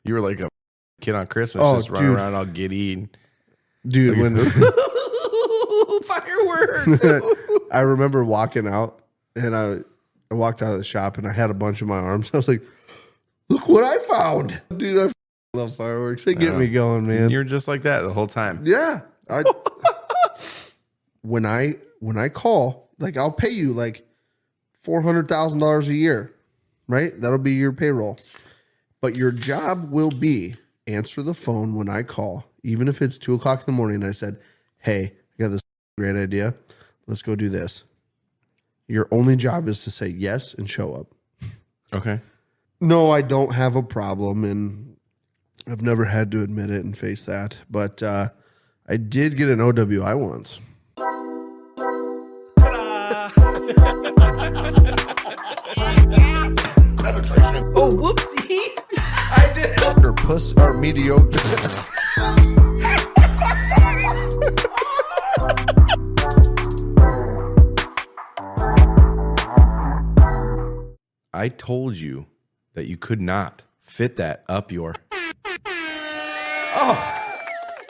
You were like a kid on Christmas, just running around all giddy. Dude, when fireworks. I remember walking out, and I walked out of the shop, and I had a bunch in my arms. I was like, look what I found. Dude, I love fireworks. They get me going, man. You're just like that the whole time. Yeah. When I call, like, I'll pay you like $400,000 a year, right? That'll be your payroll. But your job will be answer the phone when I call, even if it's 2:00 in the morning. I said, hey, I got this great idea. Let's go do this. Your only job is to say yes and show up. Okay. No, I don't have a problem, and I've never had to admit it and face that. But I did get an OWI once. Oh, whoopsie. I did. Or puss or mediocre. I told you that you could not fit that up your... Oh.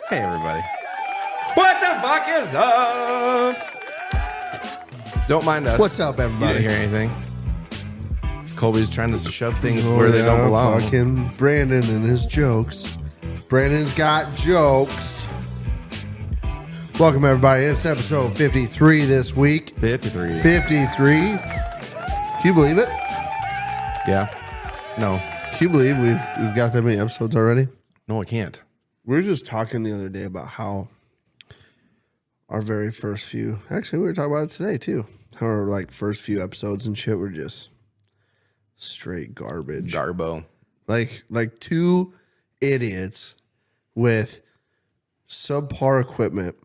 Hey, everybody. What the fuck is up? Don't mind us. What's up, everybody? You didn't hear anything? Colby's trying to shove things where they don't belong. Fucking Brandon and his jokes. Brandon's got jokes. Welcome, everybody. It's episode 53 this week. 53. 53. Can you believe it? Yeah. No. Can you believe we've got that many episodes already? No, I can't. We were just talking the other day about how our very first few... Actually, we were talking about it today, too. How our like first few episodes and shit were just... straight garbage. Garbo. Like two idiots with subpar equipment,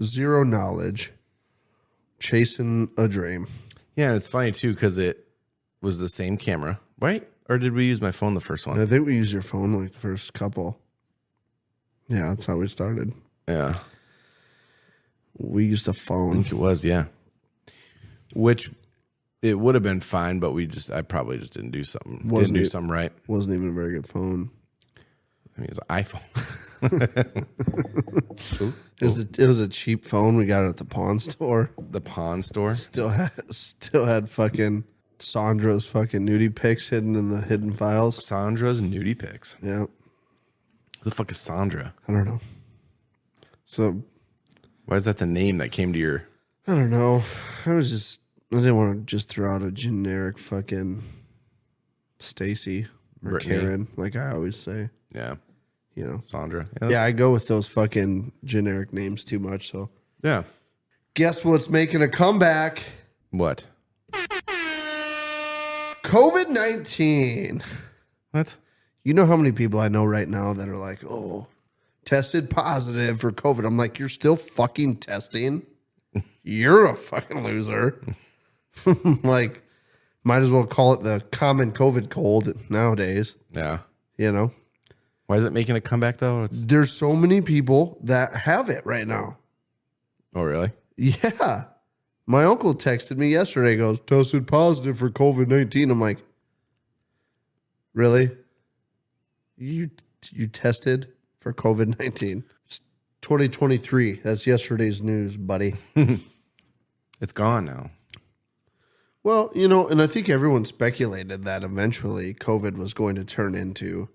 zero knowledge, chasing a dream. Yeah, it's funny too because it was the same camera, right? Or did we use my phone the first one? I think we used your phone like the first couple. Yeah, that's how we started. Yeah. We used a I phone. think it was, yeah. Which it would have been fine, but I probably just didn't do something. Didn't do something right. Wasn't even a very good phone. I mean, it's an iPhone. It was a cheap phone. We got it at the pawn store. The pawn store? Still had fucking Sandra's fucking nudie pics hidden in the hidden files. Sandra's nudie pics. Yeah. Who the fuck is Sandra? I don't know. So Why is that the name that came to your... I don't know. I didn't want to just throw out a generic fucking Stacy or Brittany. Karen, like I always say. Yeah. You know. Sandra. Yeah, I go with those fucking generic names too much. So Yeah. guess what's making a comeback? What? COVID-19. What? You know how many people I know right now that are like, oh, tested positive for COVID. I'm like, you're still fucking testing? You're a fucking loser. Like, might as well call it the common COVID cold nowadays. Yeah. You know? Why is it making a comeback, though? There's so many people that have it right now. Oh, really? Yeah. My uncle texted me yesterday, goes, tested positive for COVID-19. I'm like, really? You tested for COVID-19? It's 2023. That's yesterday's news, buddy. It's gone now. Well, you know, and I think everyone speculated that eventually COVID was going to turn into,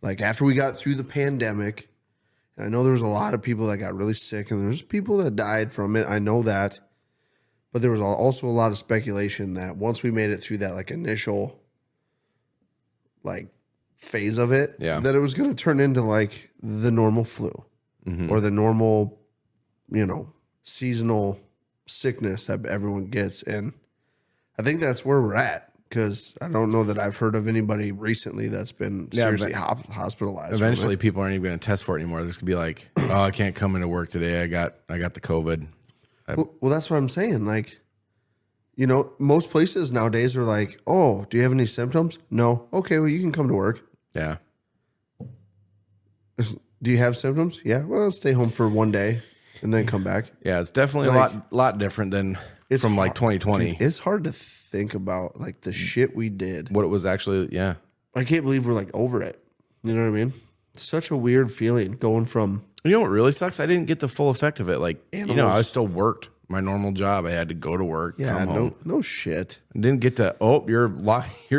like, after we got through the pandemic, and I know there was a lot of people that got really sick, and there's people that died from it. I know that. But there was also a lot of speculation that once we made it through that, like, initial, like, phase of it, that it was going to turn into, like, the normal flu or the normal, you know, seasonal sickness that everyone gets. And I think that's where we're at, because I don't know that I've heard of anybody recently that's been seriously hospitalized. Eventually, people aren't even going to test for it anymore. There's going to be like, oh, I can't come into work today. I got the COVID. Well, that's what I'm saying. Like, you know, most places nowadays are like, oh, do you have any symptoms? No. Okay, well, you can come to work. Yeah. Do you have symptoms? Yeah. Well, stay home for one day and then come back. Yeah, it's definitely Like, a lot different than from like 2020. Dude, it's hard to think about like the shit we did. What it was actually, yeah. I can't believe we're like over it. You know what I mean? Such a weird feeling going from. You know what really sucks? I didn't get the full effect of it. Like, Animals. I still worked my normal job. I had to go to work. Yeah, come home. no shit. I didn't get to. Oh, you're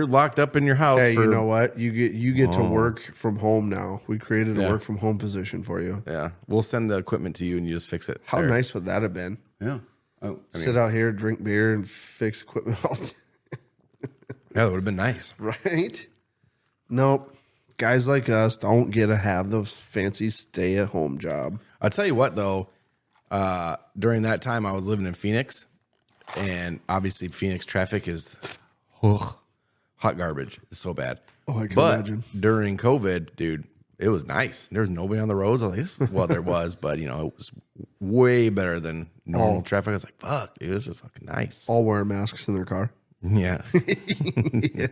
locked up in your house. Hey, you know what? You get to work from home now. We created a work from home position for you. Yeah, we'll send the equipment to you and you just fix it. How nice would that have been? Yeah. Oh, Sit out here, drink beer, and fix equipment all day. Yeah, that would have been nice. Right? Nope. Guys like us don't get to have those fancy stay-at-home job. I'll tell you what, though. During that time, I was living in Phoenix, and obviously Phoenix traffic is hot garbage. It's so bad. Oh, I can imagine. During COVID, dude, it was nice. There was nobody on the roads. I was like, well, there was, but it was way better than normal traffic. I was like, fuck, dude, this is fucking nice. All wearing masks in their car. Yeah.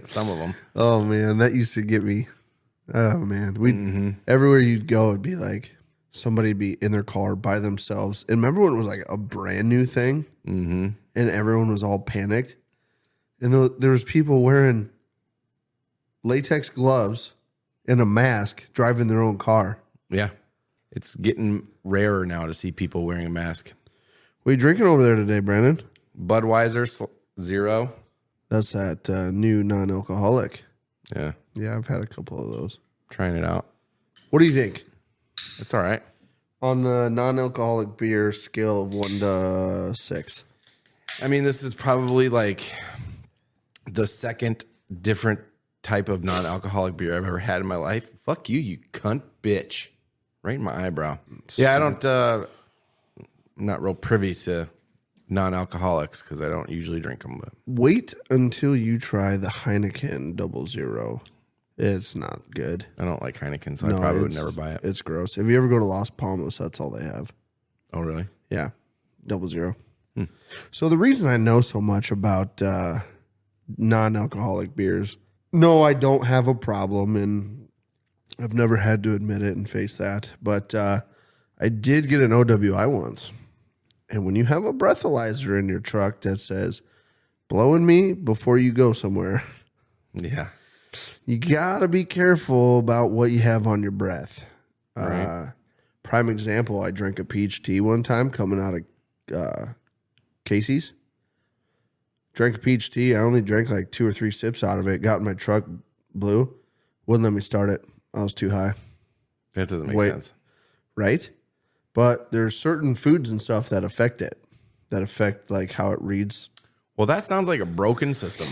Some of them. Oh, man, that used to get me. Oh, man. Everywhere you'd go, it'd be like somebody be in their car by themselves. And remember when it was like a brand new thing? Mm-hmm. And everyone was all panicked? And there was people wearing latex gloves and a mask driving their own car. Yeah. It's getting rarer now to see people wearing a mask. What are you drinking over there today, Brandon? Budweiser Zero. That's that new non-alcoholic. Yeah. Yeah, I've had a couple of those. Trying it out. What do you think? It's all right. On the non-alcoholic beer scale of 1 to 6. I mean, this is probably like the second different type of non-alcoholic beer I've ever had in my life. Fuck you, you cunt bitch. Right in my eyebrow. Yeah, I don't, I'm not real privy to non-alcoholics because I don't usually drink them. But Wait until you try the Heineken 00. It's not good. I don't like Heineken, so I probably would never buy it. It's gross. If you ever go to Las Palmas, that's all they have. Oh, really? Yeah, 00. So the reason I know so much about non-alcoholic beers, no, I don't have a problem, and I've never had to admit it and face that. But I did get an OWI once. And when you have a breathalyzer in your truck that says, blowing me before you go somewhere, Yeah. you got to be careful about what you have on your breath. Right. Prime example, I drank a peach tea one time coming out of Casey's. Drank a peach tea. I only drank like 2 or 3 sips out of it. Got in my truck, blew. Wouldn't let me start it. I was too high. That doesn't make sense. Right? But there's certain foods and stuff that affect it, that affect like how it reads. Well, that sounds like a broken system.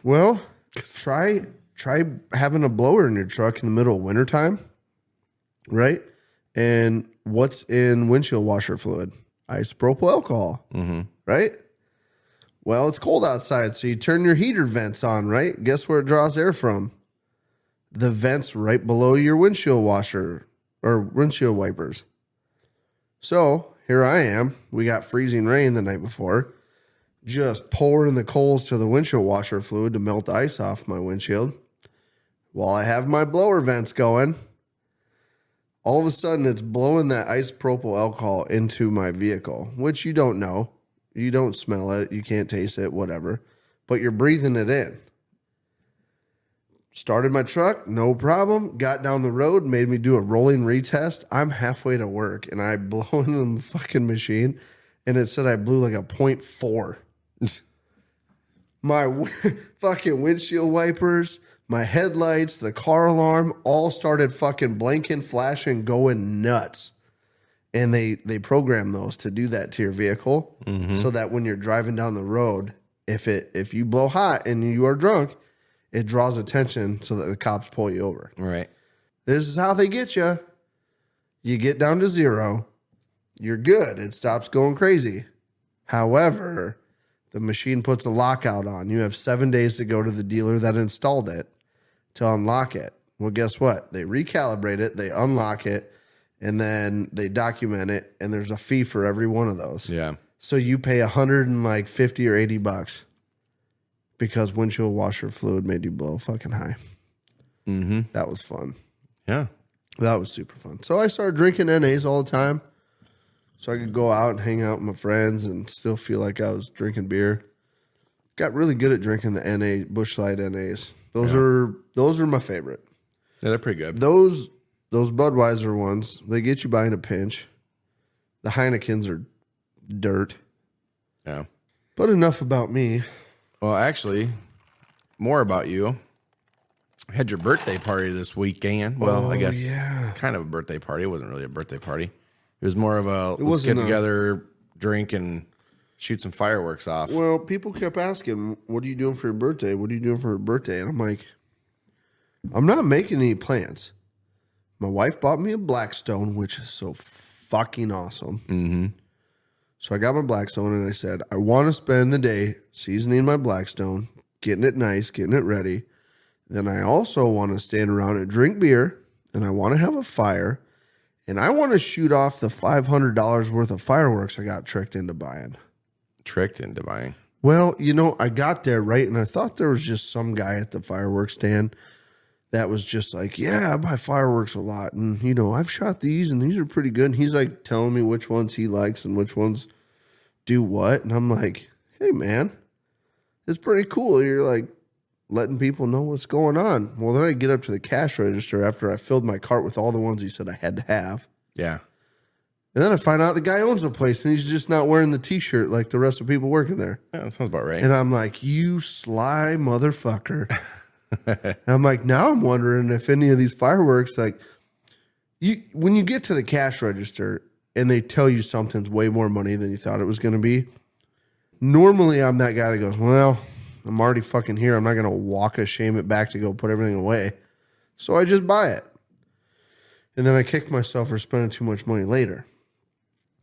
Well, try having a blower in your truck in the middle of wintertime, right? And what's in windshield washer fluid? Isopropyl alcohol, right? Well, it's cold outside, so you turn your heater vents on, right? Guess where it draws air from? The vents right below your windshield washer or windshield wipers. So here I am. We got freezing rain the night before. Just pouring the coals to the windshield washer fluid to melt the ice off my windshield. While I have my blower vents going, all of a sudden it's blowing that isopropyl alcohol into my vehicle, which you don't know. You don't smell it. You can't taste it, whatever. But you're breathing it in. Started my truck, no problem. Got down the road, made me do a rolling retest. I'm halfway to work, and I blow in the fucking machine, and it said I blew like a 0.4. My fucking windshield wipers, my headlights, the car alarm, all started fucking blinking, flashing, going nuts. And they program those to do that to your vehicle so that when you're driving down the road, if you blow hot and you are drunk, it draws attention so that the cops pull you over. Right. This is how they get you. You get down to 0. You're good. It stops going crazy. However, the machine puts a lockout on. You have 7 days to go to the dealer that installed it to unlock it. Well, guess what? They recalibrate it, they unlock it, and then they document it, and there's a fee for every one of those. Yeah. So you pay $150 or $80 because windshield washer fluid made you blow fucking high. Mm-hmm. That was fun. Yeah. That was super fun. So I started drinking NAs all the time so I could go out and hang out with my friends and still feel like I was drinking beer. Got really good at drinking the NA, Busch Light NAs. Those are my favorite. Yeah, they're pretty good. Those Budweiser ones, they get you by in a pinch. The Heinekens are dirt. Yeah. But enough about me. Well, actually, more about you. I had your birthday party this weekend. Well, I guess kind of a birthday party. It wasn't really a birthday party. It was more of a let's get together, drink, and shoot some fireworks off. Well, people kept asking, what are you doing for your birthday? What are you doing for your birthday? And I'm like, I'm not making any plans. My wife bought me a Blackstone, which is so fucking awesome. Mm-hmm. So I got my Blackstone and I said, I want to spend the day seasoning my Blackstone, getting it nice, getting it ready. Then I also want to stand around and drink beer, and I want to have a fire, and I want to shoot off the $500 worth of fireworks I got tricked into buying. Tricked into buying? Well, you know, I got there, right, and I thought there was just some guy at the fireworks stand that was just like, yeah, I buy fireworks a lot. And, you know, I've shot these and these are pretty good. And he's like telling me which ones he likes and which ones do what. And I'm like, hey, man, it's pretty cool. You're like letting people know what's going on. Well, then I get up to the cash register after I filled my cart with all the ones he said I had to have. Yeah. And then I find out the guy owns the place and he's just not wearing the T-shirt like the rest of the people working there. Yeah, that sounds about right. And I'm like, you sly motherfucker. And I'm like, now I'm wondering if any of these fireworks, like, when you get to the cash register and they tell you something's way more money than you thought it was going to be, normally I'm that guy that goes, well, I'm already fucking here. I'm not going to walk a shame it back to go put everything away. So I just buy it. And then I kick myself for spending too much money later.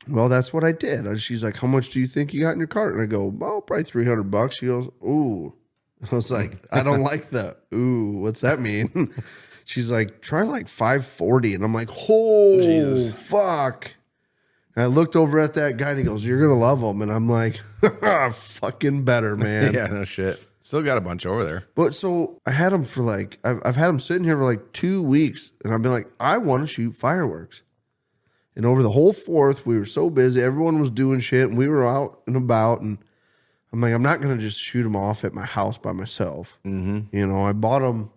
Well, that's what I did. She's like, how much do you think you got in your cart? And I go, well, probably $300. She goes, ooh. I was like, I don't like the ooh. What's that mean? She's like, try like 540. And I'm like, oh, Jesus. Fuck. And I looked over at that guy and he goes, you're going to love him. And I'm like, fucking better, man. Yeah, no shit. Still got a bunch over there. But so I had them for like, I've had them sitting here for like 2 weeks. And I've been like, I want to shoot fireworks. And over the whole 4th, we were so busy. Everyone was doing shit and we were out and about. And I'm like, I'm not going to just shoot them off at my house by myself. Mm-hmm. You know, I bought them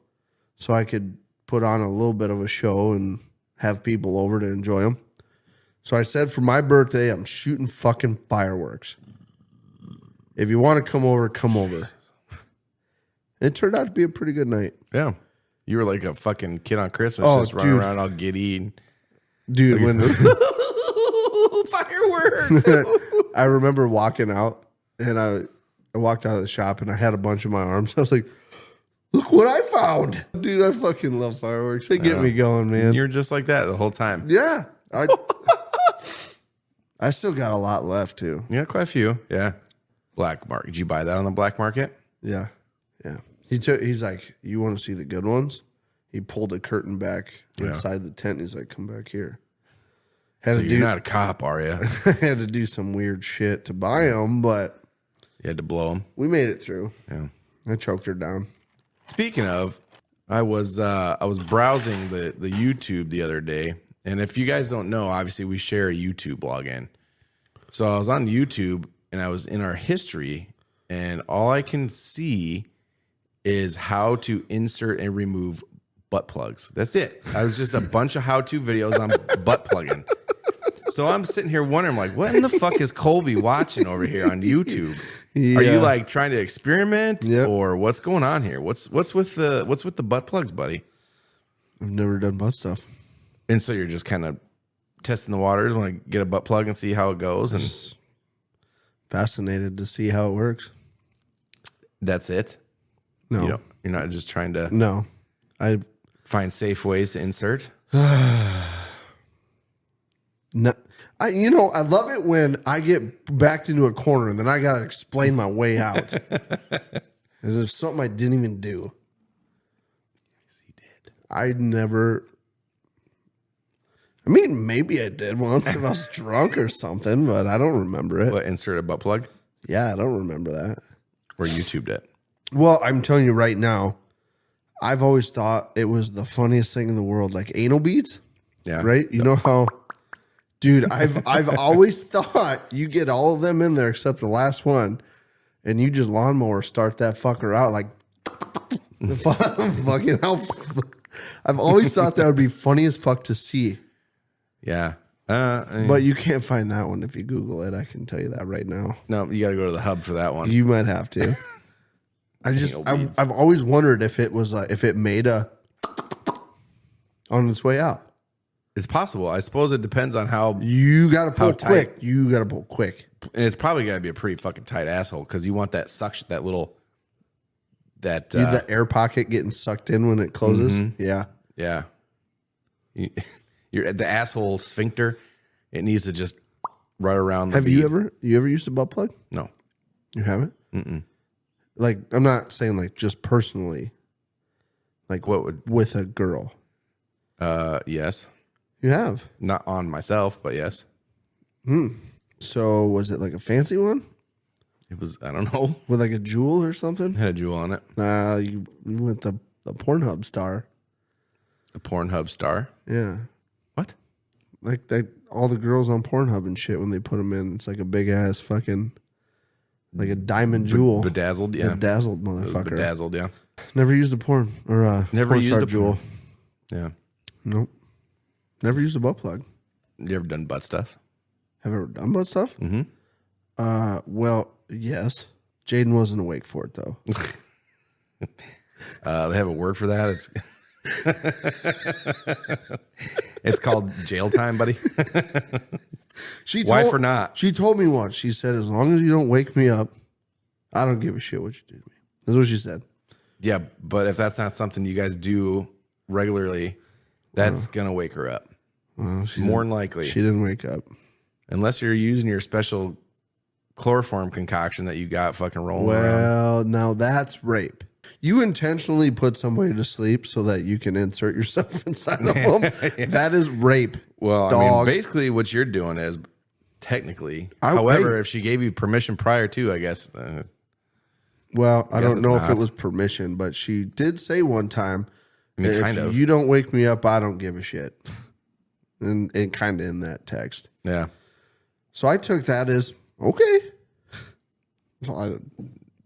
so I could put on a little bit of a show and have people over to enjoy them. So I said for my birthday, I'm shooting fucking fireworks. If you want to come over, come over. It turned out to be a pretty good night. Yeah. You were like a fucking kid on Christmas, just running around all giddy. And dude, when fireworks. I remember walking out. And I walked out of the shop and I had a bunch in my arms. I was like, look what I found. Dude, I fucking love fireworks. They get me going, man. You're just like that the whole time. Yeah. I still got a lot left, too. Yeah, quite a few. Yeah. Black market. Did you buy that on the black market? Yeah. Yeah. He's like, you want to see the good ones? He pulled the curtain back inside the tent. He's like, come back here. So you're not a cop, are you? I had to do some weird shit to buy them, but you had to blow them. We made it through. Yeah, I choked her down. Speaking of, I was browsing the YouTube the other day, and if you guys don't know, obviously we share a YouTube login. So I was on YouTube and I was in our history, and all I can see is how to insert and remove butt plugs. That's it. I was just a bunch of how-to videos on butt plugging. So I'm sitting here wondering, like, what in the fuck is Colby watching over here on YouTube? Yeah. Are you like trying to experiment, or what's going on here? What's with the butt plugs, buddy? I've never done butt stuff, and so you're just kind of testing the waters. Want to get a butt plug and see how it goes, and just fascinated to see how it works. That's it. No, you're not just trying to. No, I find safe ways to insert. No, I love it when I get backed into a corner and then I got to explain my way out. There's something I didn't even do. Yes, he did. I never. I mean, maybe I did once if I was drunk or something, but I don't remember it. What, insert a butt plug? Yeah, I don't remember that. Or YouTubed it? Well, I'm telling you right now, I've always thought it was the funniest thing in the world, like anal beads. Yeah. Right? You know how, dude, I've always thought you get all of them in there except the last one, and you just lawnmower start that fucker out like fucking how I've always thought that would be funny as fuck to see. Yeah. But you can't find that one if you Google it. I can tell you that right now. No, you got to go to the hub for that one. You might have to. I've always wondered if it was if it made a on its way out. It's possible. I suppose it depends on how You got to pull tight. quick. You got to pull quick. and it's probably got to be a pretty fucking tight asshole because you want that suction, that little, that The air pocket getting sucked in when it closes. Yeah. yeah, you're the asshole sphincter. It needs to just right around. The Have bead. you ever used a butt plug? No. You haven't? Like, I'm not saying like just personally. Like What would? with a girl. Yes. You have. Not on myself, but yes. So was it like a fancy one It was. I don't know. with like a jewel or something? It had a jewel on it. You went the Pornhub star. A Pornhub star. Yeah. What? Like all the girls on Pornhub and shit when they put them in, it's like a big ass fucking like a diamond jewel. Bedazzled. Yeah. Bedazzled It was motherfucker. bedazzled. Yeah. Never used a porn or Never porn used star a jewel. Yeah. Nope. Never used a butt plug. You ever done butt stuff? Have you ever done butt stuff? Mm-hmm. Well, yes. Jaden wasn't awake for it though. They have a word for that. It's called jail time, buddy. Wife or not? She told me once. She said, "As long as you don't wake me up, I don't give a shit what you do to me." That's what she said. Yeah, but if that's not something you guys do regularly, that's gonna wake her up. Well, More than likely, she didn't wake up. unless you're using your special chloroform concoction that you got fucking rolling around. Well, now that's rape. You intentionally put somebody to sleep so that you can insert yourself inside of them. That is rape. Well, I dog. mean, basically, what you're doing is technically. I- However, hey. if she gave you permission prior to, I guess. Well, I guess don't it's know if it not. was permission, but she did say one time, I mean, if kind of. you don't wake me up, I don't give a shit. And kind of in that text. Yeah. So I took that as, okay. Well,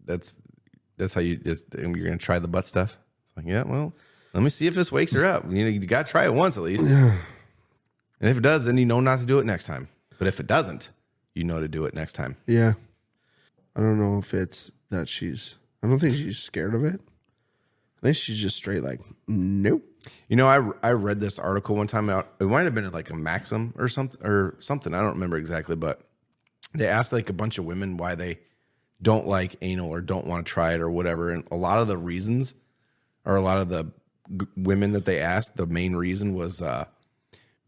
That's how you're gonna try the butt stuff. It's like, yeah, well, let me see if this wakes her up. You got to try it once at least. And if it does, then you know not to do it next time. But if it doesn't, you know to do it next time. yeah. I don't know if it's that I don't think she's scared of it. I think she's just straight like, nope. You know, I read this article one time out. It might have been like a Maxim or something. I don't remember exactly, but they asked like a bunch of women why they don't like anal or don't want to try it or whatever. And a lot of the reasons, or a lot of the women that they asked, the main reason was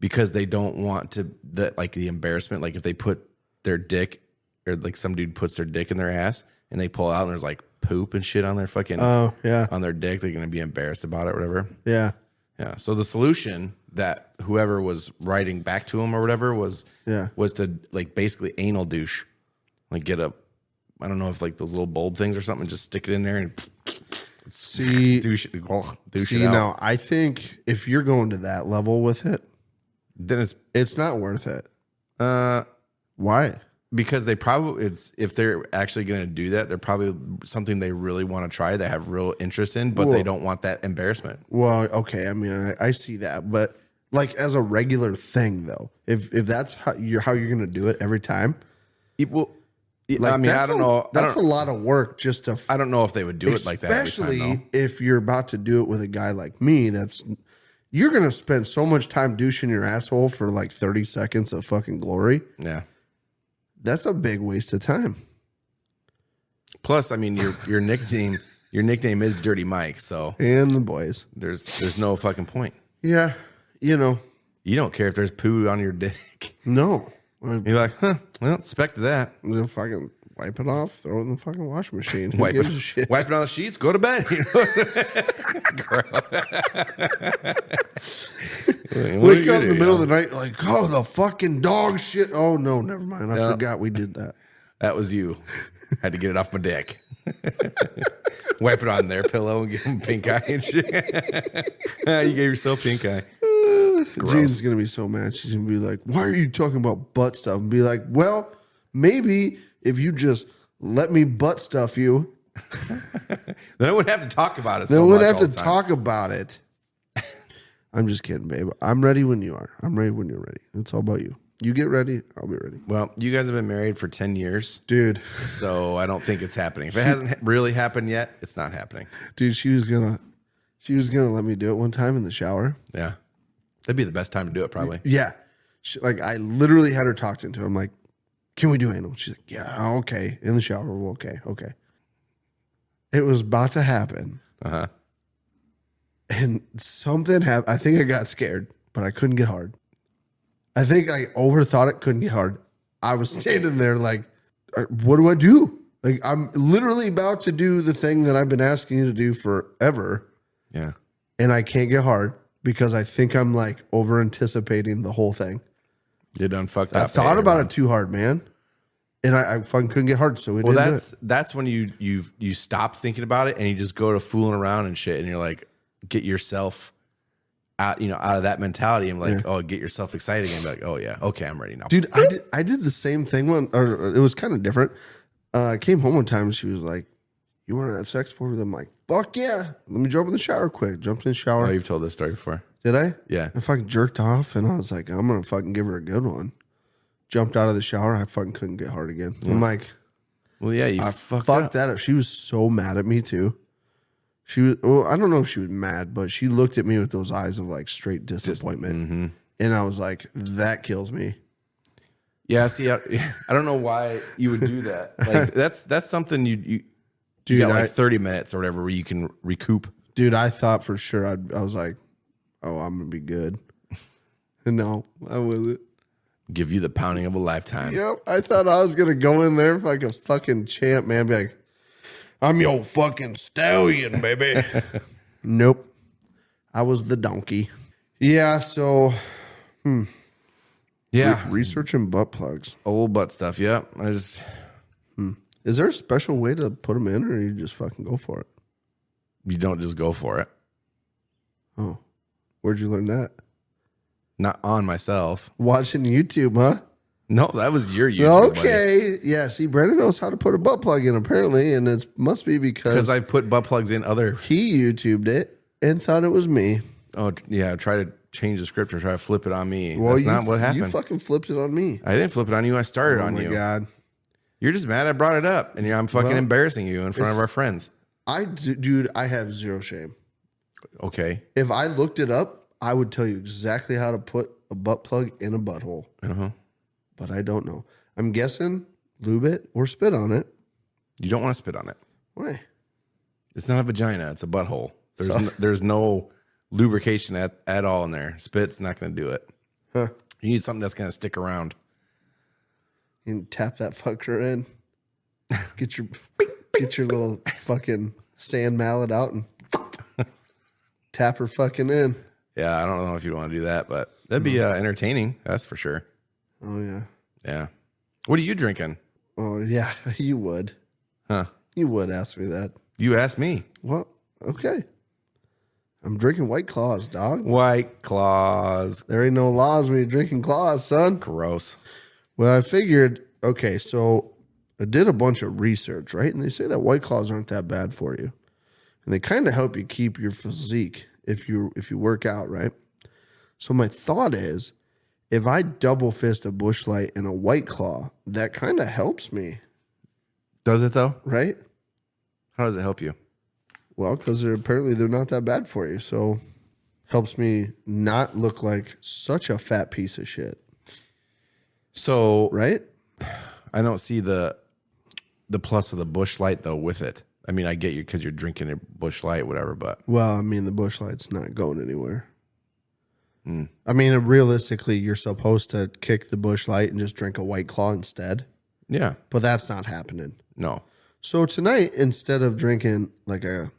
because they don't want to, the embarrassment. Like if they put their dick, or like some dude puts their dick in their ass and they pull it out and there's like poop and shit on their fucking, Oh, yeah. on their dick, they're going to be embarrassed about it or whatever. Yeah. Yeah. So the solution that whoever was writing back to him or whatever was to like basically anal douche, like get a, I don't know if like those little bulb things or something, just stick it in there and douche it out. Now I think if you're going to that level with it, Then it's not worth it. Why? because they probably, if they're actually going to do that, they're probably something they really want to try, they have real interest in, but they don't want that embarrassment. Well, okay. I mean, I see that, but like as a regular thing though, if that's how you're going to do it every time, I mean, I don't know. That's a lot of work just to. I don't know if they would do it like that every time, Especially though. if you're about to do it with a guy like me. You're going to spend so much time douching your asshole for like 30 seconds of fucking glory. Yeah. That's a big waste of time. Plus, I mean, your nickname is Dirty Mike, so And the boys. there's no fucking point. Yeah. You don't care if there's poo on your dick. no. You're like, huh? Well, expected that. We'll fucking wipe it off, throw it in the fucking washing machine. Who gives a shit? Wipe it on the sheets, go to bed. Wake up in the middle of the night, like, oh, the fucking dog shit. Oh, no, never mind. I forgot we did that. That was you. Had to get it off my dick. Wipe it on their pillow and give him pink eye and shit. You gave yourself pink eye. Jane's going to be so mad. She's going to be like, why are you talking about butt stuff? And be like, well, maybe if you just let me butt stuff you, Then I wouldn't have to talk about it then so we much wouldn't all have the to time. talk about it. I'm just kidding, babe. I'm ready when you are. I'm ready when you're ready. It's all about you. You get ready, I'll be ready. Well, you guys have been married for 10 years. Dude. So I don't think it's happening. If it hasn't really happened yet, it's not happening. Dude, she was gonna let me do it one time in the shower. Yeah. That'd be the best time to do it, probably. Yeah. I literally had her talked into it. I'm like, can we do anal? She's like, yeah, okay. In the shower. Well, okay. It was about to happen. Uh-huh. And something happened. I think I got scared, but I couldn't get hard. I think I overthought it, couldn't get hard. I was standing there like, what do I do? Like, I'm literally about to do the thing that I've been asking you to do forever. Yeah. And I can't get hard because I think I'm like over anticipating the whole thing. You done fucked up. I thought about it too hard, man. And I fucking couldn't get hard, so we didn't do it. That's when you stop thinking about it and you just go to fooling around and shit, and you're like, get yourself out of that mentality and like, oh, get yourself excited and be like, oh yeah, okay, I'm ready now. Dude, I did the same thing or it was kind of different. I came home one time and she was like, you want to have sex for me? I'm like, fuck yeah. Let me jump in the shower quick. Jumped in the shower. Oh, you've told this story before. Did I? Yeah. I fucking jerked off and I was like, I'm going to fucking give her a good one. Jumped out of the shower. I fucking couldn't get hard again. I'm like, well, yeah, I fucked that up. She was so mad at me too. She was, well, I don't know if she was mad, but she looked at me with those eyes of like straight disappointment. And I was like, that kills me. Yeah, see, I don't know why you would do that. Like that's something you got like 30 minutes or whatever where you can recoup. Dude, I thought for sure I was like, oh, I'm gonna be good. And no, I wasn't. Give you the pounding of a lifetime. Yep, I thought I was gonna go in there like a fucking champ, man. Be like, I'm your fucking stallion, baby. Nope, I was the donkey. Yeah, so, Yeah, researching butt plugs. old butt stuff. Yeah, Is there a special way to put them in, or you just fucking go for it? You don't just go for it. Oh, where'd you learn that? Not on myself. Watching YouTube, huh? No, that was your YouTube. Okay. Buddy. Yeah. See, Brandon knows how to put a butt plug in, apparently. And it must be because I put butt plugs in other. He YouTubed it and thought it was me. Oh, yeah. Try to change the script or try to flip it on me. Well, that's not what happened. You fucking flipped it on me. I didn't flip it on you. I started on you. Oh, my God. You're just mad I brought it up. And I'm fucking embarrassing you in front of our friends. Dude, I have zero shame. Okay. If I looked it up, I would tell you exactly how to put a butt plug in a butthole. Uh-huh. But I don't know. I'm guessing lube it or spit on it. You don't want to spit on it. Why? It's not a vagina. It's a butthole. There's no lubrication at all in there. Spit's not going to do it. Huh. You need something that's going to stick around. You can tap that fucker in. Get your little fucking sand mallet out and tap her fucking in. Yeah, I don't know if you want to do that, but that'd be entertaining. That's for sure. Oh, yeah. Yeah. What are you drinking? Oh, yeah. You would. Huh? You would ask me that. You asked me. Well, okay. I'm drinking White Claws, dog. White Claws. There ain't no laws when you're drinking claws, son. Gross. Well, I figured, okay, so I did a bunch of research, right? And they say that White Claws aren't that bad for you. And they kind of help you keep your physique if you work out, right? So my thought is, if I double fist a Busch Light and a White Claw, that kind of helps me. Does it though? Right? How does it help you? Well, because they're not that bad for you. So helps me not look like such a fat piece of shit. So right? I don't see the plus of the Busch Light though with it. I mean, I get you because you're drinking a Busch Light, whatever, but well, I mean, the Busch Light's not going anywhere. I mean, realistically, you're supposed to kick the Busch Light and just drink a White Claw instead. Yeah, but that's not happening. No. So tonight, instead of drinking like a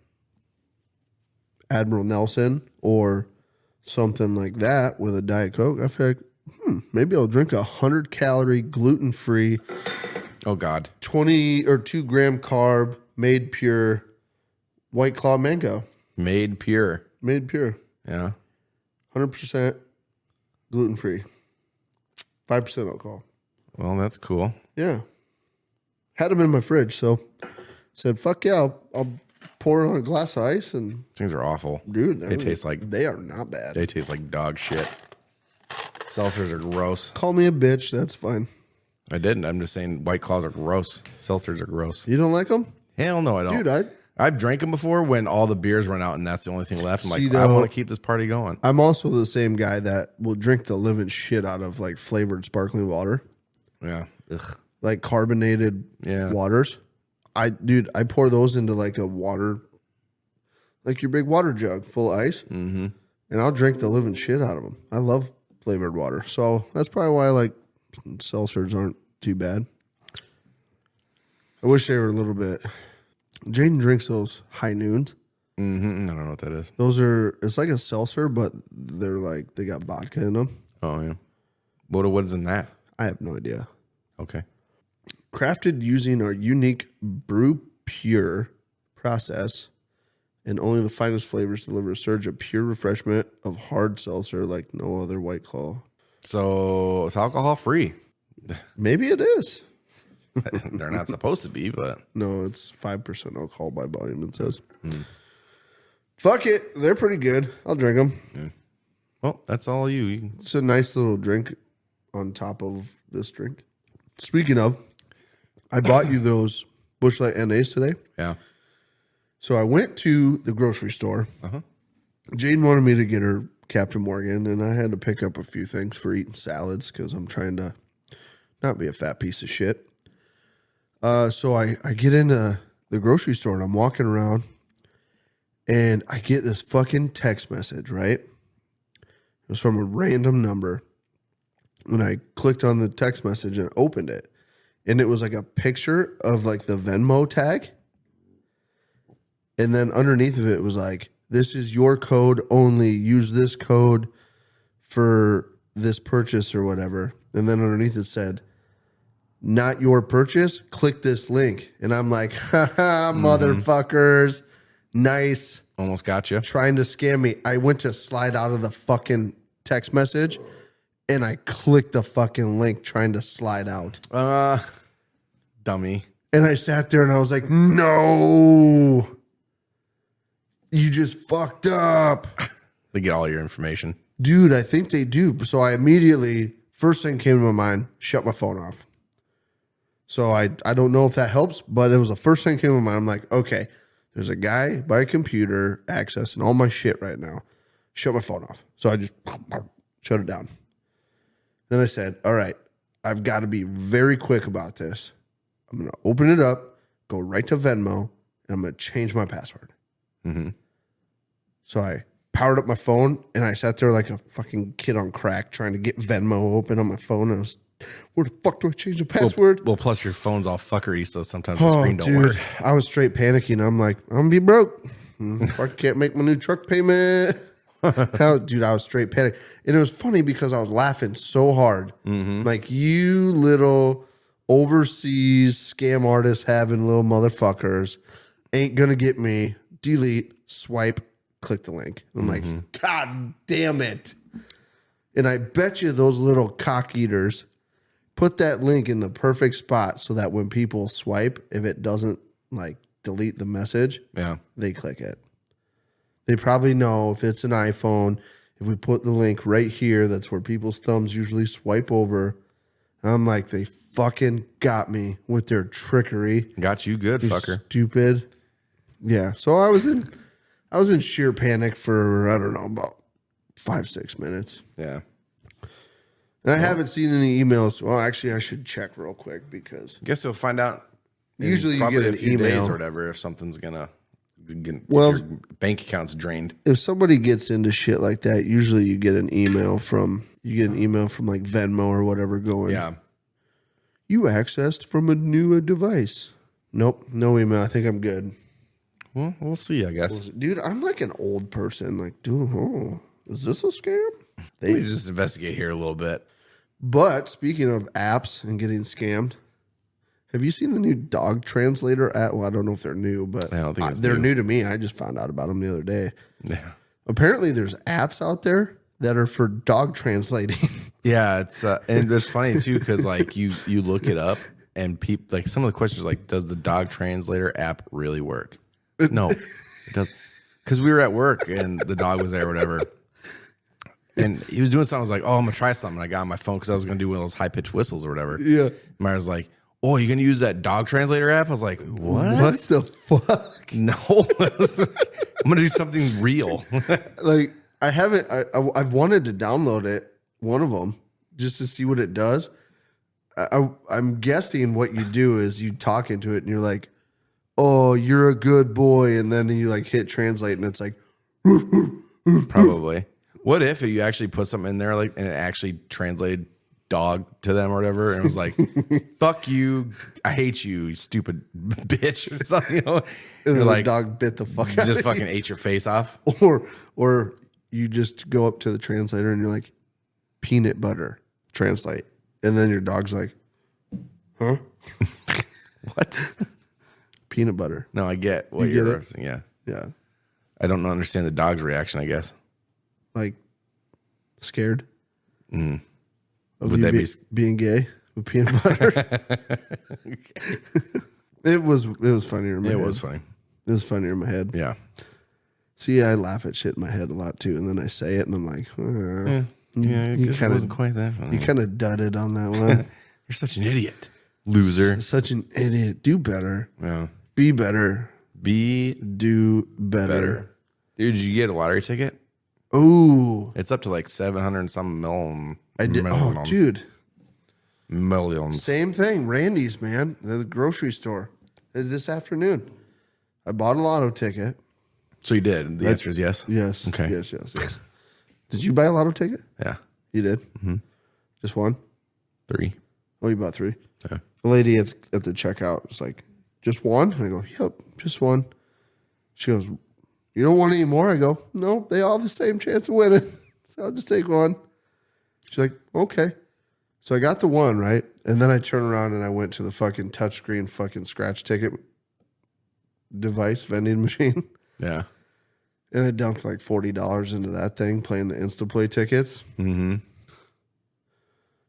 Admiral Nelson or something like that with a Diet Coke, I feel like maybe I'll drink 100-calorie, gluten-free. Oh God, 20 or 2 gram carb, made pure White Claw mango. Made pure. Made pure. Yeah. 100% gluten-free. 5% alcohol. Well, that's cool. Yeah. Had them in my fridge, so said, fuck yeah, I'll pour it on a glass of ice, and These things are awful. dude, They taste like they are not bad. they taste like dog shit. Seltzers are gross. Call me a bitch. That's fine. I didn't. I'm just saying White Claws are gross. Seltzers are gross. You don't like them, Hell no, I don't. dude? I've drank them before when all the beers run out and that's the only thing left. I'm See, like, I though, want to keep this party going. I'm also the same guy that will drink the living shit out of like flavored sparkling water, Yeah. Ugh. like carbonated Yeah. waters. I pour those into like a water, like your big water jug full of ice, and I'll drink the living shit out of them. I love flavored water, so that's probably why I like seltzers aren't too bad. I wish they were a little bit. Jaden drinks those high noons. I don't know what that is. Those are, it's like a seltzer, but they're like, they got vodka in them. Oh, yeah. What's in that? I have no idea. Okay. Crafted using our unique brew pure process, and only the finest flavors deliver a surge of pure refreshment of hard seltzer like no other White Claw. So it's alcohol free. Maybe it is. They're not supposed to be, but No, it's 5% alcohol by volume, it says. Fuck it. They're pretty good. I'll drink them. well, that's all you. It's a nice little drink on top of this drink. Speaking of, I bought you those Busch Light NAs today. Yeah. So I went to the grocery store. Jaden wanted me to get her Captain Morgan, and I had to pick up a few things for eating salads because I'm trying to not be a fat piece of shit. So I get into the grocery store, and I'm walking around, and I get this fucking text message, right? It was from a random number. And I clicked on the text message and opened it. And it was like a picture of like the Venmo tag. And then underneath of it was like, this is your code only. Use this code for this purchase or whatever. And then underneath it said, not your purchase. Click this link. And I'm like, haha, motherfuckers. Nice. Almost got you. Trying to scam me. I went to slide out of the fucking text message and I clicked the fucking link trying to slide out. Dummy. And I sat there and I was like, no, you just fucked up. They get all your information. Dude, I think they do. So I immediately, first thing came to my mind, shut my phone off. So I don't know if that helps, but it was the first thing came to my mind. I'm like, okay, there's a guy by a computer accessing all my shit right now. Shut my phone off. So I just shut it down. Then I said, all right, I've got to be very quick about this. I'm going to open it up, go right to Venmo, and I'm going to change my password. So I powered up my phone, and I sat there like a fucking kid on crack trying to get Venmo open on my phone. And I was, where the fuck do I change the password? Well, plus your phone's all fuckery, so sometimes the screen don't work. I was straight panicking. I'm like, I'm going to be broke. I can't make my new truck payment. Dude, I was straight panicking. And it was funny because I was laughing so hard. Like, you little overseas scam artists having little motherfuckers ain't going to get me. Delete, swipe, click the link. I'm like, God damn it. And I bet you those little cock eaters put that link in the perfect spot so that when people swipe, if it doesn't like delete the message, Yeah. they click it. They probably know if it's an iPhone, if we put the link right here, that's where people's thumbs usually swipe over. I'm like, they fucking got me with their trickery. Got you good, You fucker. Stupid. Yeah. So I was in sheer panic for, I don't know, about 5-6 minutes. Yeah. And I haven't seen any emails. Well, actually, I should check real quick because Guess you'll find out. in Usually you probably get a an few days email. or whatever if something's gonna. Well- if your bank account's drained. if somebody gets into shit like that, usually you get an email from like Venmo or whatever going, Yeah. you accessed from a new device. Nope, no email. I think I'm good. Well, we'll see. I guess. Dude, I'm like an old person. Like, dude, is this a scam? We just investigate here a little bit. But speaking of apps and getting scammed, have you seen the new dog translator app? Well, I don't know if they're new, but I don't think it's they're new. new to me. I just found out about them the other day. Yeah. Apparently, there's apps out there that are for dog translating. Yeah, it's and it's funny too because like you look it up and people like some of the questions like, does the dog translator app really work? No, it doesn't. Because we were at work and the dog was there or whatever. And he was doing something. I was like, oh, I'm going to try something. I got on my phone because I was going to do one of those high-pitched whistles or whatever. Yeah. Myra's like, oh, you going to use that dog translator app? I was like, what? What the fuck? No. I'm going to do something real. Like, I haven't, I've wanted to download it, one of them, just to see what it does. I'm guessing what you do is you talk into it and you're like, oh, you're a good boy. And then you like hit translate and it's like, Probably. What if you actually put something in there like and it actually translated dog to them or whatever, and it was like, fuck you, I hate you, you stupid bitch or something, you know? and You're the like, dog bit the fuck out just of fucking you. ate your face off. Or you just go up to the translator and you're like, peanut butter, translate. And then your dog's like, huh? What? Peanut butter. No, I get what You you're get it? referencing. Yeah. Yeah. I don't understand the dog's reaction, I guess. Like, scared. Of Would you that be being gay with peanut butter? It was funnier in my head. It was funny. It was funnier in my head. Yeah. See, I laugh at shit in my head a lot too, and then I say it, and I'm like, Yeah, I you guess it kinda- wasn't quite that funny. you kind of dudded on that one. You're such an idiot. Loser. Such an idiot. Do better. Yeah. Be better. Be Do better. better. Dude, did you get a lottery ticket? Ooh, It's up to like 700 and some million. I did. Oh, dude. Millions. Same thing. Randy's, man. The grocery store. This afternoon. I bought a lotto ticket. So you did. The answer is yes. Yes. Okay. Yes. Did you buy a lotto ticket? Yeah. You did? Mm-hmm. Just one? 3. Oh, you bought 3? Yeah. The lady at the checkout was like, just one? And I go, yep, just one. She goes, you don't want any more? I go, no, they all have the same chance of winning. So I'll just take one. She's like, okay. So I got the one, right? And then I turned around and I went to the fucking touchscreen fucking scratch ticket device vending machine. Yeah. And I dumped like $40 into that thing playing the Instaplay tickets. Mm-hmm.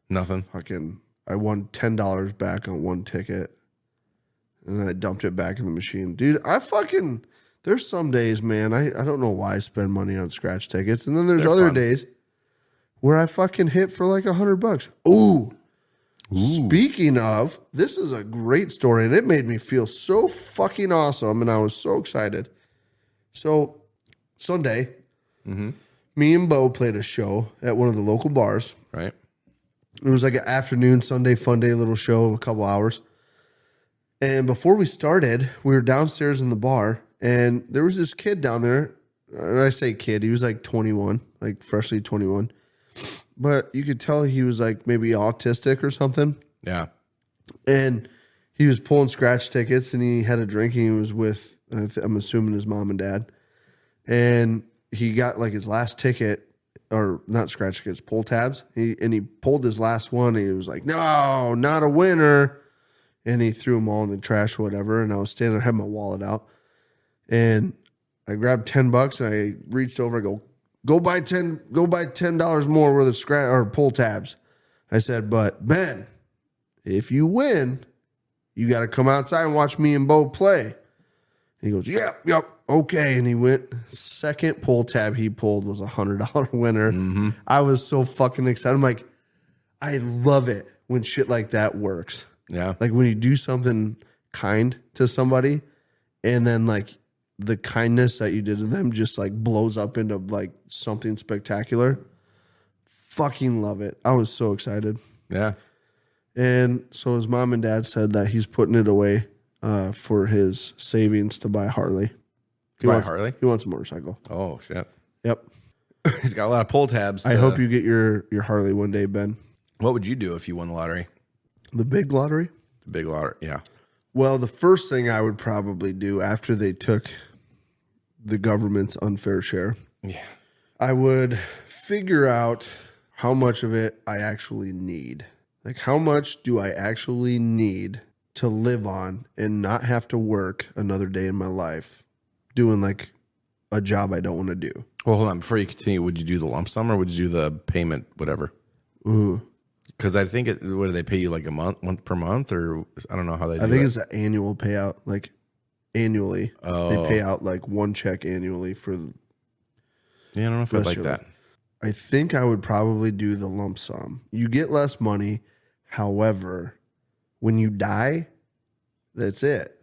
Nothing. Fucking, I won $10 back on one ticket. And then I dumped it back in the machine. Dude, there's some days, man, I don't know why I spend money on scratch tickets. And then there's They're other fun. days where I fucking hit for like $100. Ooh. Speaking of, this is a great story and it made me feel so fucking awesome. And I was so excited. So Sunday, me and Bo played a show at one of the local bars. Right. It was like an afternoon, Sunday fun day little show of a couple hours. And before we started, we were downstairs in the bar, and there was this kid down there. And I say kid, he was like 21, like freshly 21. But you could tell he was like maybe autistic or something. Yeah. And he was pulling scratch tickets, and he had a drink, and he was with, I'm assuming, his mom and dad. And he got like his last ticket, or not scratch tickets, pull tabs. He pulled his last one, and he was like, no, not a winner. And he threw them all in the trash or whatever. And I was standing there, I had my wallet out. And I grabbed $10 and I reached over, I go buy $10 more worth of scratch or pull tabs. I said, but Ben, if you win, you got to come outside and watch me and Bo play. And he goes, yep, okay. And he went. Second pull tab he pulled was $100 winner. Mm-hmm. I was so fucking excited. I'm like, I love it when shit like that works. Yeah. Like when you do something kind to somebody and then like the kindness that you did to them just like blows up into like something spectacular. Fucking love it. I was so excited. Yeah. And so his mom and dad said that he's putting it away for his savings to buy a Harley. Buy a Harley? He wants a motorcycle. Oh, shit. Yep. He's got a lot of pull tabs. I hope you get your Harley one day, Ben. What would you do if you won the lottery? The big lottery? The big lottery. Yeah. Well, the first thing I would probably do after they took the government's unfair share, Yeah. I would figure out how much of it I actually need. Like, how much do I actually need to live on and not have to work another day in my life doing like a job I don't want to do? Well, hold on. Before you continue, would you do the lump sum or would you do the payment, whatever? Ooh. Because I think what do they pay you like a month per month, or I don't know how they do I think it. it's an annual payout. Like annually. Oh. They pay out like one check annually for. Yeah, I don't know if I'd rest like of your that. life. I think I would probably do the lump sum. You get less money. However, when you die, that's it.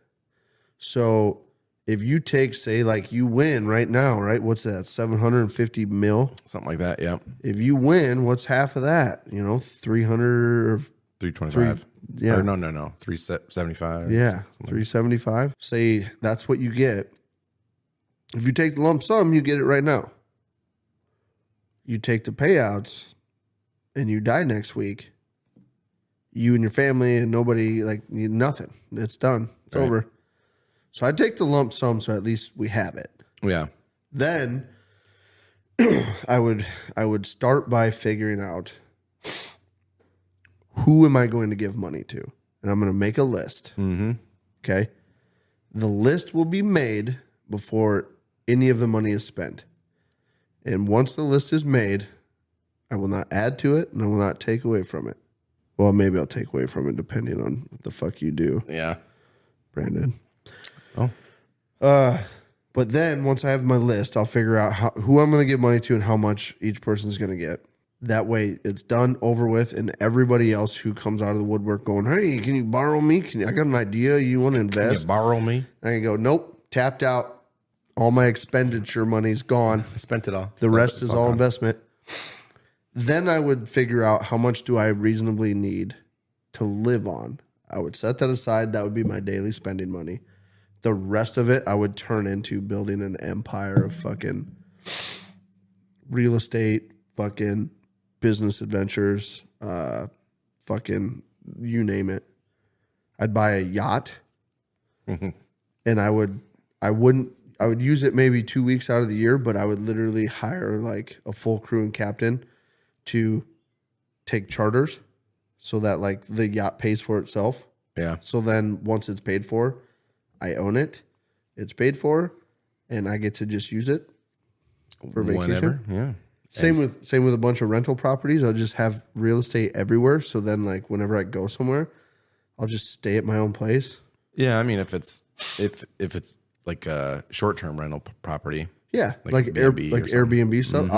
So if you take, say, like you win right now, right? What's that? 750 mil? Something like that, yeah. If you win, what's half of that? 300 or 325. yeah. Or no. 375. Yeah, 375. Say that's what you get. If you take the lump sum, you get it right now. You take the payouts and you die next week, you and your family and nobody, like, nothing. It's done. It's Right. over. So I take the lump sum so at least we have it. Yeah. Then I would start by figuring out who am I going to give money to? And I'm going to make a list. Mm-hmm. Okay. The list will be made before any of the money is spent. And once the list is made, I will not add to it and I will not take away from it. Well, maybe I'll take away from it depending on what the fuck you do, Yeah. Brandon. Oh. But then once I have my list, I'll figure out who I'm going to give money to and how much each person's going to get. That way it's done, over with, and everybody else who comes out of the woodwork going, hey, can you borrow me? I got an idea. You want to Can invest? you borrow me? I can go, nope, tapped out. All my expenditure money's gone. I spent it all. The rest It's is all gone. investment. Then I would figure out how much do I reasonably need to live on. I would set that aside. That would be my daily spending money. The rest of it I would turn into building an empire of fucking real estate, fucking business adventures, fucking you name it. I'd buy a yacht and I would use it maybe 2 weeks out of the year, but I would literally hire like a full crew and captain to take charters so that like the yacht pays for itself. Yeah. So then once it's paid for, I own it. It's paid for and I get to just use it for vacation. Whenever. Yeah. Same with a bunch of rental properties. I'll just have real estate everywhere. So then like whenever I go somewhere, I'll just stay at my own place. Yeah. I mean, if it's like a short-term rental property. Yeah, Like like Airbnb or something. Airbnb stuff.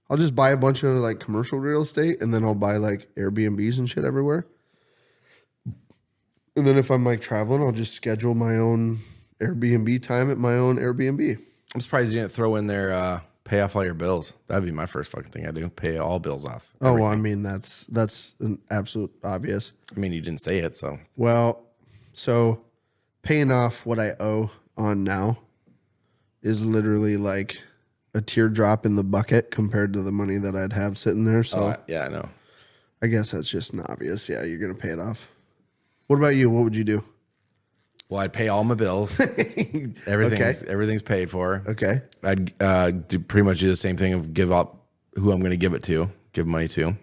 I'll just buy a bunch of like commercial real estate, and then I'll buy like Airbnbs and shit everywhere. And then if I'm like traveling, I'll just schedule my own Airbnb time at my own Airbnb. I'm surprised you didn't throw in there, pay off all your bills. That'd be my first fucking thing I do. Pay all bills off. Oh, well, I mean that's an absolute obvious. I mean, you didn't say it, so. Well, so paying off what I owe on now is literally like a teardrop in the bucket compared to the money that I'd have sitting there. So Yeah, I know. I guess that's just an obvious. Yeah, you're going to pay it off. What about you? What would you do? Well, I'd pay all my bills. Everything's paid for. Okay. I'd do pretty much do the same thing of give up who I'm going to give it to, give money to,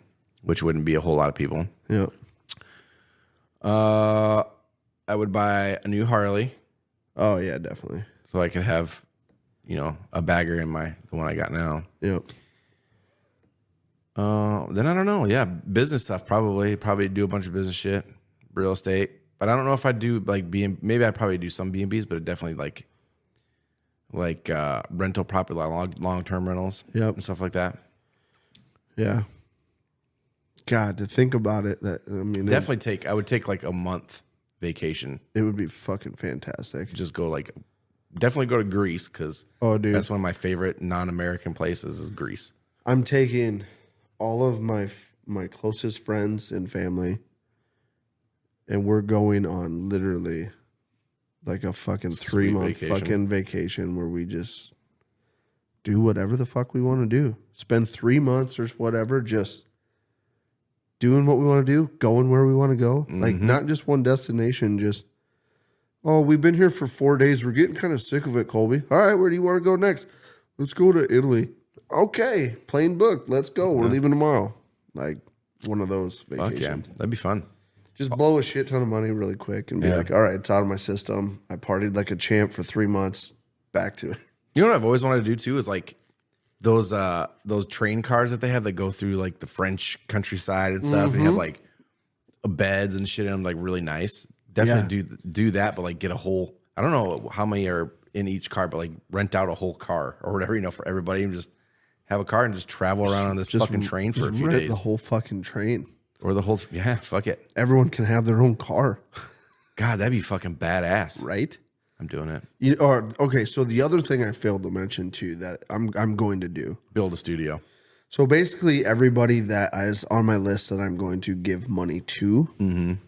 which wouldn't be a whole lot of people. Yeah. I would buy a new Harley Oh, yeah, definitely. so I could have, a bagger in the one I got now. Yep. Then I don't know. Yeah, business stuff probably do a bunch of business shit, real estate. But I don't know if I'd do like maybe I'd probably do some B&Bs, but it definitely like rental property, like long-term rentals, Yep. and stuff like that. Yeah. God, to think about it, I would take like a month vacation. it would be fucking fantastic. Just go definitely go to Greece because Oh, dude. that's one of my favorite non-American places is Greece. I'm taking all of my closest friends and family, and we're going on literally like a fucking Sweet 3-month vacation. fucking vacation where we just do whatever the fuck we want to do. Spend 3 months or whatever just doing what we want to do, going where we want to go. Like not just one destination, just, oh, we've been here for 4 days. We're getting kind of sick of it, Colby. All right, where do you want to go next? Let's go to Italy. Okay, plane booked. Let's go. We're leaving tomorrow. Like one of those vacations. Fuck yeah, that'd be fun. Just blow a shit ton of money really quick and be like, all right, it's out of my system. I partied like a champ for 3 months. Back to it. You know what I've always wanted to do too is like those train cars that they have that go through like the French countryside and stuff. And have like beds and shit in them, like really nice. Definitely do that, but like get a whole I don't know how many are in each car, but like rent out a whole car or whatever, you know, for everybody and just have a car and just travel around on this fucking train for a few days. The whole fucking train. Or the whole, yeah, fuck it. Everyone can have their own car. God, that'd be fucking badass. Right? I'm doing it. Okay, so the other thing I failed to mention too that I'm going to do. Build a studio. So basically everybody that is on my list that I'm going to give money to,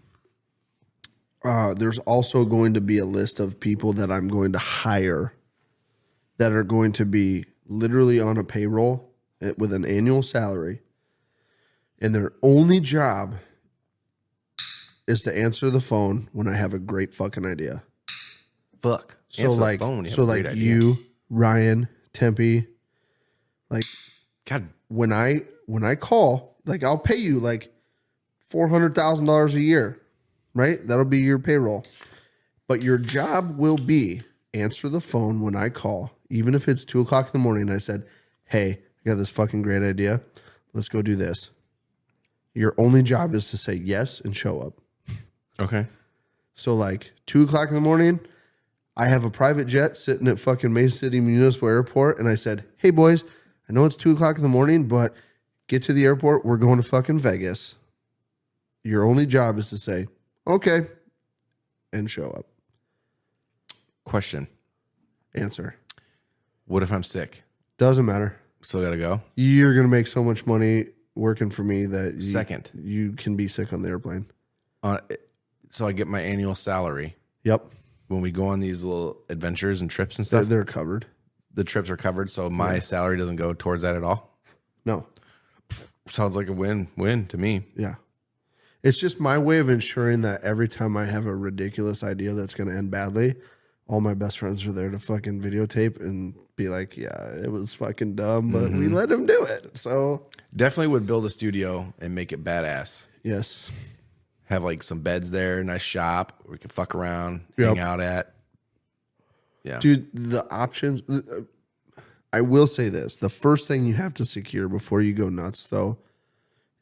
there's also going to be a list of people that I'm going to hire that are going to be literally on a payroll with an annual salary. And their only job is to answer the phone when I have a great fucking idea. Fuck. So like, you, Ryan, Tempe, like, God, when I call, like, I'll pay you like $400,000 a year, right? That'll be your payroll. But your job will be answer the phone when I call, even if it's 2:00 in the morning. And I said, hey, I got this fucking great idea. Let's go do this. Your only job is to say yes and show up. okay. So like 2:00 in the morning, I have a private jet sitting at fucking Mason City Municipal Airport. And I said, hey boys, I know it's 2:00 in the morning, but get to the airport. We're going to fucking Vegas. Your only job is to say, okay, and show up. Question. Answer. What if I'm sick? Doesn't matter. Still gotta go? You're going to make so much money working for me that you can be sick on the airplane. So I get my annual salary. Yep. When we go on these little adventures and trips and stuff, They're covered. the trips are covered, so my salary doesn't go towards that at all. No. Sounds like a win to me. Yeah. It's just my way of ensuring that every time I have a ridiculous idea that's going to end badly, all my best friends are there to fucking videotape and be like, yeah, it was fucking dumb, but we let him do it. So Definitely would build a studio and make it badass. yes. Have like some beds there, nice shop we can fuck around, Yep. hang out at. Yeah. Dude, the options, I will say this. The first thing you have to secure before you go nuts, though,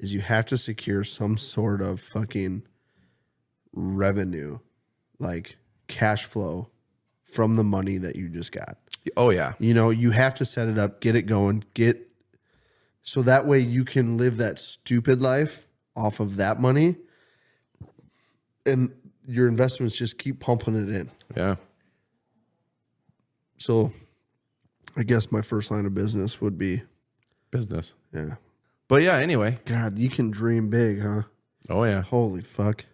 is you have to secure some sort of fucking revenue, like cash flow from the money that you just got. Oh yeah. You know, you have to set it up, get it going, so that way you can live that stupid life off of that money, and your investments just keep pumping it in. Yeah. So I guess my first line of business would be, Business. yeah. But yeah, anyway. God, you can dream big, huh? Oh yeah. Holy fuck.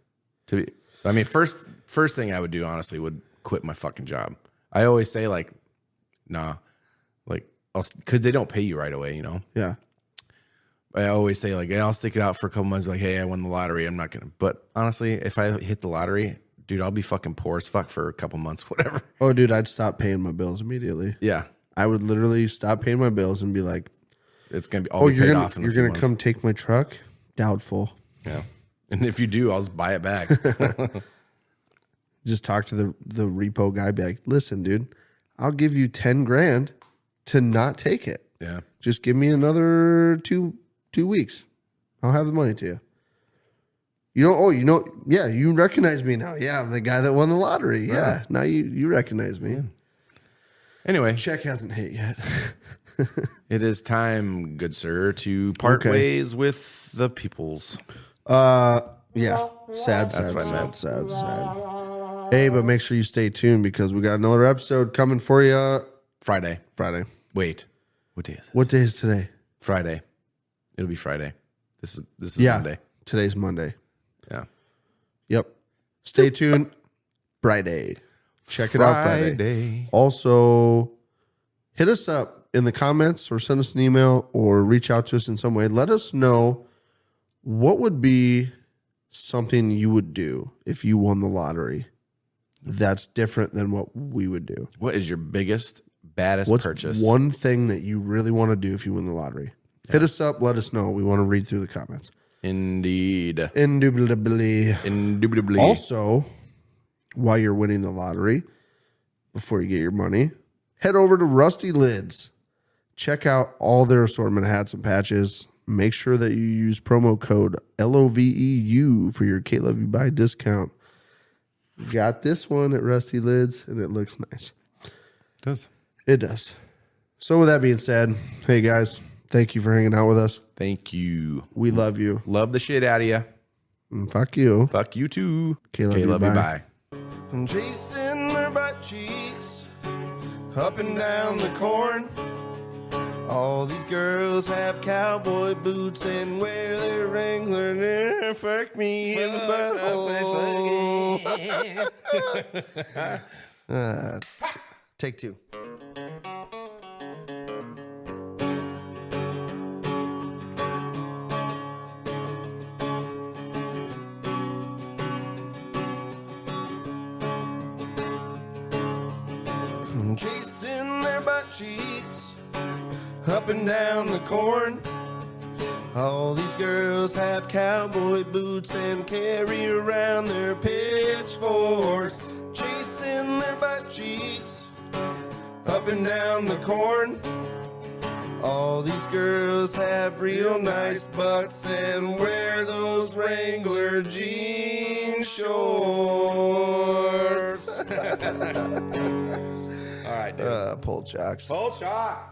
I mean, first thing I would do, honestly, would quit my fucking job. I always say like, nah, like, because they don't pay you right away, you know? Yeah. I always say like, yeah, I'll stick it out for a couple months. Like, hey, I won the lottery. I'm not going to, but honestly, if I hit the lottery, dude, I'll be fucking poor as fuck for a couple months, whatever. Oh, dude, I'd stop paying my bills immediately. Yeah. I would literally stop paying my bills and be like, It's going to be all paid off in a few you're going months. to come take my truck? Doubtful. Yeah. And if you do, I'll just buy it back. Just talk to the repo guy, be like, listen, dude, I'll give you 10 grand to not take it. Yeah. Just give me another two weeks. I'll have the money to you. Yeah, you recognize me now. Yeah, I'm the guy that won the lottery. Yeah, now you recognize me. Yeah. Anyway, Check hasn't hit yet. it is time, good sir, to part Okay. ways with the peoples. Yeah, sad. what I meant. Sad. Hey, but make sure you stay tuned because we got another episode coming for you Friday. Friday. Wait, what day is it? What day is today? Friday. It'll be Friday. This is Yeah, Monday. today's Monday. Yeah. Yep. Stay tuned. Friday. Check it out Friday. Also, hit us up in the comments or send us an email or reach out to us in some way. Let us know what would be something you would do if you won the lottery that's different than what we would do. What is your biggest, baddest What's purchase? one thing that you really want to do if you win the lottery? Hit us up. Let us know. We want to read through the comments. Indeed. Indubitably. Indubitably. Also, while you're winning the lottery, before you get your money, head over to Rusty Lids. Check out all their assortment of hats and patches. Make sure that you use promo code LOVEU for your KLYB discount. Got this one at Rusty Lids, and it looks nice. Does. It does. So with that being said, hey guys, thank you for hanging out with us. Thank you. We love you. Love the shit out of you. And fuck you. Fuck you too. KLYB, bye. I'm chasing her butt cheeks up and down the corn. All these girls have cowboy boots and wear their Wrangler. Fuck me in the butthole. Take two. Chasing their butt cheeks up and down the corn. All these girls have cowboy boots and carry around their pitchforks. Chasing their butt cheeks up and down the corn. All these girls have real nice butts and wear those Wrangler jean shorts. All right, dude. Pull chocks. Full shots.